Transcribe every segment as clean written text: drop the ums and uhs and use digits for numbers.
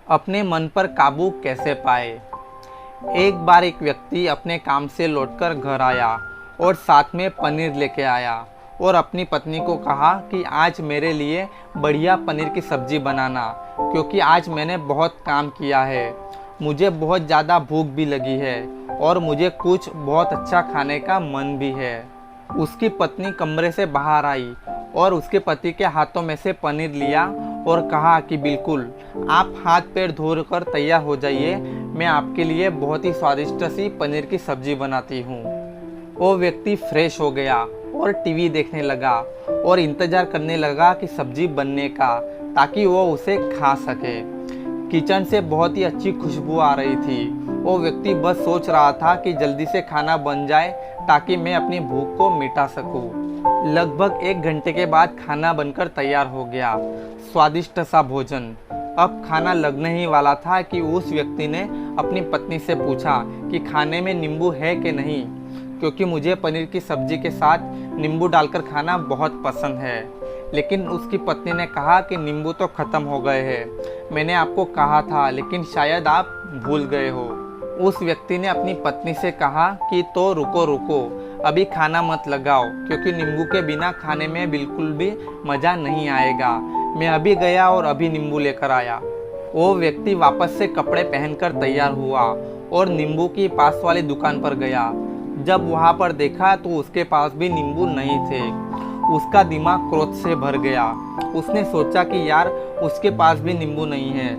अपने मन पर काबू कैसे पाए। एक बार एक व्यक्ति अपने काम से लौटकर घर आया और साथ में पनीर लेके आया और अपनी पत्नी को कहा कि आज मेरे लिए बढ़िया पनीर की सब्ज़ी बनाना, क्योंकि आज मैंने बहुत काम किया है, मुझे बहुत ज़्यादा भूख भी लगी है और मुझे कुछ बहुत अच्छा खाने का मन भी है। उसकी पत्नी कमरे से बाहर आई और उसके पति के हाथों में से पनीर लिया और कहा कि बिल्कुल, आप हाथ पैर धोकर तैयार हो जाइए, मैं आपके लिए बहुत ही स्वादिष्ट सी पनीर की सब्जी बनाती हूँ। वो व्यक्ति फ्रेश हो गया और टीवी देखने लगा और इंतज़ार करने लगा कि सब्जी बनने का, ताकि वो उसे खा सके। किचन से बहुत ही अच्छी खुशबू आ रही थी। वो व्यक्ति बस सोच रहा था कि जल्दी से खाना बन जाए ताकि मैं अपनी भूख को मिटा सकूं। लगभग 1 घंटे के बाद खाना बनकर तैयार हो गया, स्वादिष्ट सा भोजन। अब खाना लगने ही वाला था कि उस व्यक्ति ने अपनी पत्नी से पूछा कि खाने में नींबू है कि नहीं, क्योंकि मुझे पनीर की सब्जी के साथ नींबू डालकर खाना बहुत पसंद है। लेकिन उसकी पत्नी ने कहा कि नींबू तो ख़त्म हो गए हैं, मैंने आपको कहा था, लेकिन शायद आप भूल गए हो। उस व्यक्ति ने अपनी पत्नी से कहा कि तो रुको रुको, अभी खाना मत लगाओ, क्योंकि नींबू के बिना खाने में बिल्कुल भी मज़ा नहीं आएगा। मैं अभी गया और अभी नींबू लेकर आया। वो व्यक्ति वापस से कपड़े पहनकर तैयार हुआ और नींबू की पास वाली दुकान पर गया। जब वहाँ पर देखा तो उसके पास भी नींबू नहीं थे। उसका दिमाग क्रोध से भर गया। उसने सोचा कि यार, उसके पास भी नींबू नहीं है,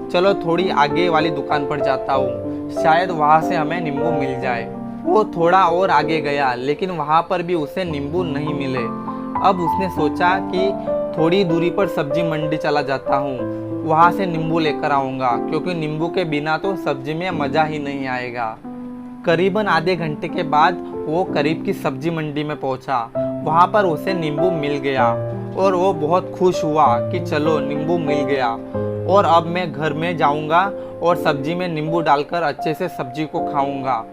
चलो थोड़ी आगे वाली दुकान पर जाता हूँ, शायद वहाँ से हमें नींबू मिल जाए। वो थोड़ा और आगे गया, लेकिन वहाँ पर भी उसे नींबू नहीं मिले। अब उसने सोचा कि थोड़ी दूरी पर सब्जी मंडी चला जाता हूँ, वहाँ से नींबू लेकर आऊँगा, क्योंकि नींबू के बिना तो सब्जी में मज़ा ही नहीं आएगा। करीबन आधे घंटे के बाद वो करीब की सब्जी मंडी में पहुँचा। वहाँ पर उसे नींबू मिल गया और वो बहुत खुश हुआ कि चलो नींबू मिल गया और अब मैं घर में जाऊँगा और सब्जी में नींबू डालकर अच्छे से सब्जी को खाऊँगा।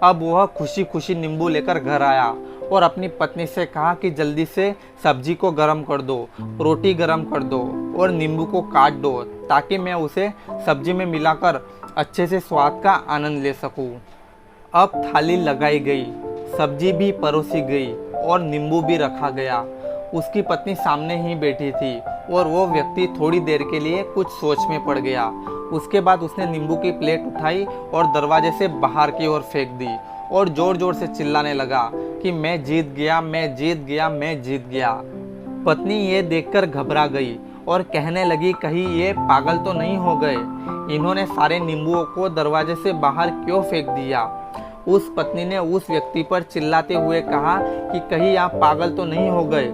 अब वह खुशी खुशी नींबू लेकर घर आया और अपनी पत्नी से कहा कि जल्दी से सब्जी को गर्म कर दो, रोटी गर्म कर दो और नींबू को काट दो, ताकि मैं उसे सब्जी में मिलाकर अच्छे से स्वाद का आनंद ले सकूं। अब थाली लगाई गई, सब्जी भी परोसी गई और नींबू भी रखा गया। उसकी पत्नी सामने ही बैठी थी और वो व्यक्ति थोड़ी देर के लिए कुछ सोच में पड़ गया। उसके बाद उसने नींबू की प्लेट उठाई और दरवाजे से बाहर की ओर फेंक दी और जोर जोर से चिल्लाने लगा कि मैं जीत गया, मैं जीत गया, मैं जीत गया। पत्नी ये देखकर घबरा गई और कहने लगी, कहीं ये पागल तो नहीं हो गए, इन्होंने सारे नींबुओं को दरवाजे से बाहर क्यों फेंक दिया। उस पत्नी ने उस व्यक्ति पर चिल्लाते हुए कहा कि कहीं आप पागल तो नहीं हो गए,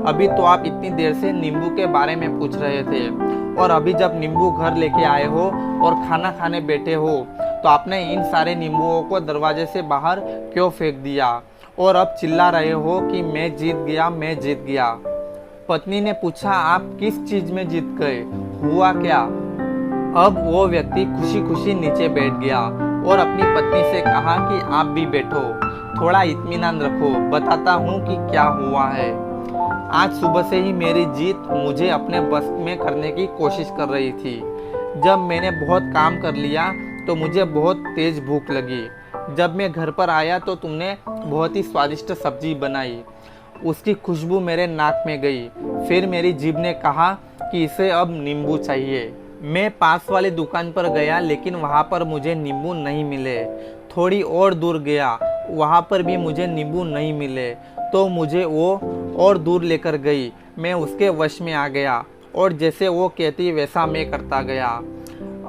अभी तो आप इतनी देर से नींबू के बारे में पूछ रहे थे और अभी जब नींबू घर लेके आए हो और खाना खाने बैठे हो तो आपने इन सारे नींबुओं को दरवाजे से बाहर क्यों फेंक दिया और अब चिल्ला रहे हो कि मैं जीत गया, मैं जीत गया। पत्नी ने पूछा, आप किस चीज में जीत गए, हुआ क्या। अब वो व्यक्ति खुशी खुशी नीचे बैठ गया और अपनी पत्नी से कहा कि आप भी बैठो, थोड़ा इत्मीनान रखो, बताता हूँ कि क्या हुआ है। आज सुबह से ही मेरी जीत मुझे अपने बस में करने की कोशिश कर रही थी। जब मैंने बहुत काम कर लिया तो मुझे बहुत तेज भूख लगी। जब मैं घर पर आया तो तुमने बहुत ही स्वादिष्ट सब्जी बनाई, उसकी खुशबू मेरे नाक में गई। फिर मेरी जीभ ने कहा कि इसे अब नींबू चाहिए। मैं पास वाली दुकान पर गया, लेकिन वहाँ पर मुझे नींबू नहीं मिले। थोड़ी और दूर गया, वहाँ पर भी मुझे नींबू नहीं मिले, तो मुझे वो और दूर लेकर गई। मैं उसके वश में आ गया और जैसे वो कहती वैसा मैं करता गया।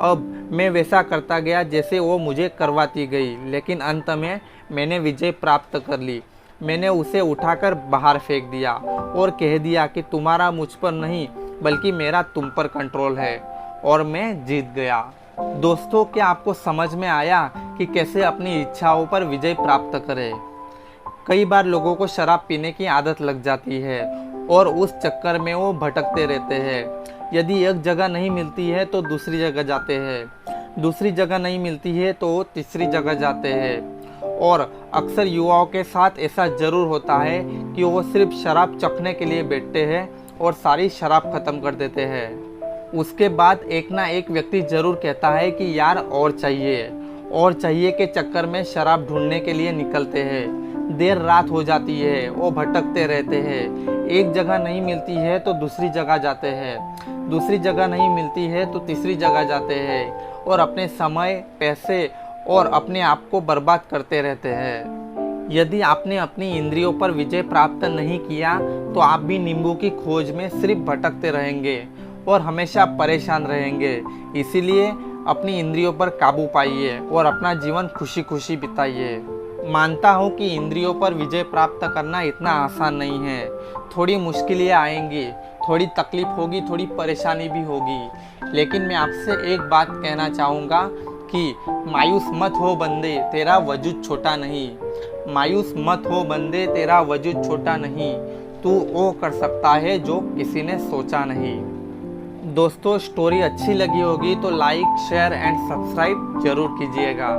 अब मैं वैसा करता गया जैसे वो मुझे करवाती गई, लेकिन अंत में मैंने विजय प्राप्त कर ली। मैंने उसे उठाकर बाहर फेंक दिया और कह दिया कि तुम्हारा मुझ पर नहीं, बल्कि मेरा तुम पर कंट्रोल है और मैं जीत गया। दोस्तों, क्या आपको समझ में आया कि कैसे अपनी इच्छाओं पर विजय प्राप्त करें। कई बार लोगों को शराब पीने की आदत लग जाती है और उस चक्कर में वो भटकते रहते हैं। यदि एक जगह नहीं मिलती है तो दूसरी जगह जाते हैं, दूसरी जगह नहीं मिलती है तो तीसरी जगह जाते हैं। और अक्सर युवाओं के साथ ऐसा ज़रूर होता है कि वो सिर्फ शराब चखने के लिए बैठते हैं और सारी शराब ख़त्म कर देते हैं। उसके बाद एक ना एक व्यक्ति ज़रूर कहता है कि यार और चाहिए के चक्कर में शराब ढूंढने के लिए निकलते हैं। देर रात हो जाती है, वो भटकते रहते हैं। एक जगह नहीं मिलती है तो दूसरी जगह जाते हैं, दूसरी जगह नहीं मिलती है तो तीसरी जगह जाते हैं और अपने समय, पैसे और अपने आप को बर्बाद करते रहते हैं। यदि आपने अपनी इंद्रियों पर विजय प्राप्त नहीं किया तो आप भी नींबू की खोज में सिर्फ भटकते रहेंगे और हमेशा परेशान रहेंगे। इसीलिए अपनी इंद्रियों पर काबू पाइए और अपना जीवन खुशी खुशी बिताइए। मानता हूँ कि इंद्रियों पर विजय प्राप्त करना इतना आसान नहीं है। थोड़ी मुश्किलें आएंगी, थोड़ी तकलीफ होगी, थोड़ी परेशानी भी होगी, लेकिन मैं आपसे एक बात कहना चाहूँगा कि मायूस मत हो बंदे, तेरा वजूद छोटा नहीं। मायूस मत हो बंदे, तेरा वजूद छोटा नहीं। तू वो कर सकता है जो किसी ने सोचा नहीं। दोस्तों, स्टोरी अच्छी लगी होगी तो लाइक, शेयर एंड सब्सक्राइब जरूर कीजिएगा।